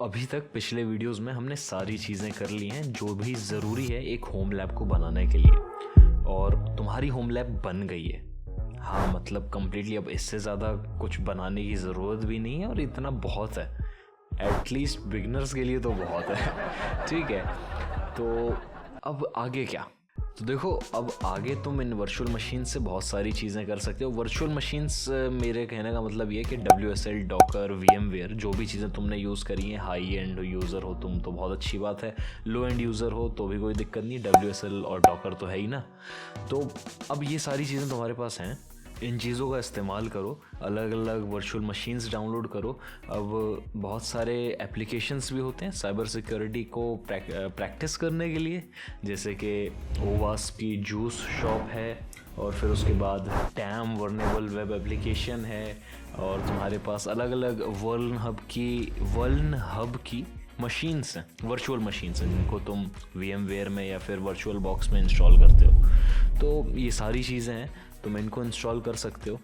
अभी तक पिछले वीडियोस में हमने सारी चीज़ें कर ली हैं जो भी ज़रूरी है एक होम लैब को बनाने के लिए, और तुम्हारी होम लैब बन गई है। हाँ, मतलब कम्प्लीटली अब इससे ज़्यादा कुछ बनाने की ज़रूरत भी नहीं है और इतना बहुत है, एटलीस्ट बिगनर्स के लिए तो बहुत है। ठीक है, तो अब आगे क्या? तो देखो, अब आगे तुम इन वर्चुअल मशीन से बहुत सारी चीज़ें कर सकते हो। वर्चुअल मशीन्स, मेरे कहने का मतलब ये कि WSL, डॉकर, VMware, जो भी चीज़ें तुमने यूज़ करी हैं, हाई एंड यूज़र हो तुम तो बहुत अच्छी बात है, लो एंड यूज़र हो तो भी कोई दिक्कत नहीं, WSL और डॉकर तो है ही ना। तो अब ये सारी चीज़ें तुम्हारे पास हैं, इन चीज़ों का इस्तेमाल करो, अलग अलग वर्चुअल मशीन्स डाउनलोड करो। अब बहुत सारे एप्लीकेशंस भी होते हैं साइबर सिक्योरिटी को प्रैक्टिस करने के लिए, जैसे कि OWASP की जूस शॉप है, और फिर उसके बाद टैम वर्नेबल वेब एप्लीकेशन है, और तुम्हारे पास अलग अलग वर्ल्न हब की मशीन्स हैं, वर्चुअल मशीन्स हैं, जिनको तुम VMware में या फिर वर्चुअल बॉक्स में इंस्टॉल करते हो। तो ये सारी चीज़ें हैं, तुम इनको इंस्टॉल कर सकते हो।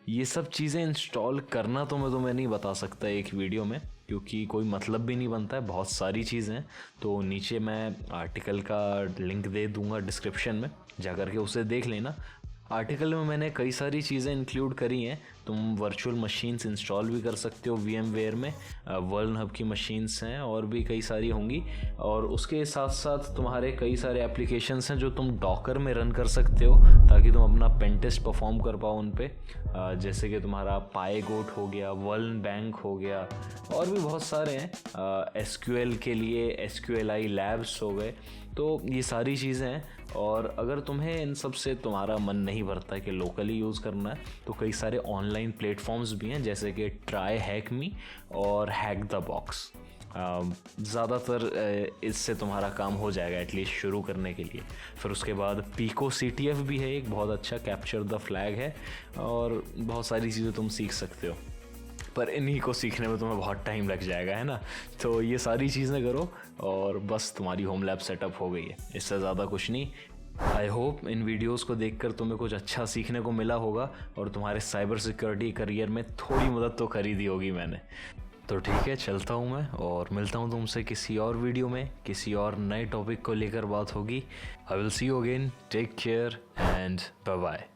ये सब चीज़ें इंस्टॉल करना तो मैं तुम्हें नहीं बता सकता एक वीडियो में, क्योंकि कोई मतलब भी नहीं बनता है, बहुत सारी चीज़ें हैं। तो नीचे मैं आर्टिकल का लिंक दे दूंगा डिस्क्रिप्शन में, जा कर के उसे देख लेना। आर्टिकल में मैंने कई सारी चीज़ें इंक्लूड करी हैं। तुम वर्चुअल मशीन्स इंस्टॉल भी कर सकते हो VMware में, वर्ल्न हब की मशीन्स हैं और भी कई सारी होंगी, और उसके साथ साथ तुम्हारे कई सारे एप्लीकेशंस हैं जो तुम डॉकर में रन कर सकते हो, ताकि तुम अपना पेन टेस्ट परफॉर्म कर पाओ उन पे। जैसे कि तुम्हारा पाएगोट हो गया, वर्ल्न बैंक हो गया, और भी बहुत सारे हैं। SQL के लिए SQLi लैब्स हो गए। तो ये सारी चीज़ें हैं, और अगर तुम्हें इन सब से तुम्हारा मन नहीं भरता है कि लोकली यूज़ करना है, तो कई सारे ऑनलाइन प्लेटफॉर्म्स भी हैं, जैसे कि ट्राई हैक मी और हैक द बॉक्स। ज़्यादातर इससे तुम्हारा काम हो जाएगा एटलीस्ट शुरू करने के लिए। फिर उसके बाद पिको CTF भी है, एक बहुत अच्छा कैप्चर द फ्लैग है, और बहुत सारी चीज़ें तुम सीख सकते हो, पर इन्हीं को सीखने में तुम्हें बहुत टाइम लग जाएगा, है ना। तो ये सारी चीज़ें करो और बस तुम्हारी होम लैब सेटअप हो गई है, इससे ज़्यादा कुछ नहीं। आई होप इन वीडियोस को देखकर तुम्हें कुछ अच्छा सीखने को मिला होगा, और तुम्हारे साइबर सिक्योरिटी करियर में थोड़ी मदद तो करी दी होगी मैंने। तो ठीक है, चलता हूँ मैं, और मिलता हूँ तुमसे किसी और वीडियो में, किसी और नए टॉपिक को लेकर बात होगी। I will see you again, take care and bye bye.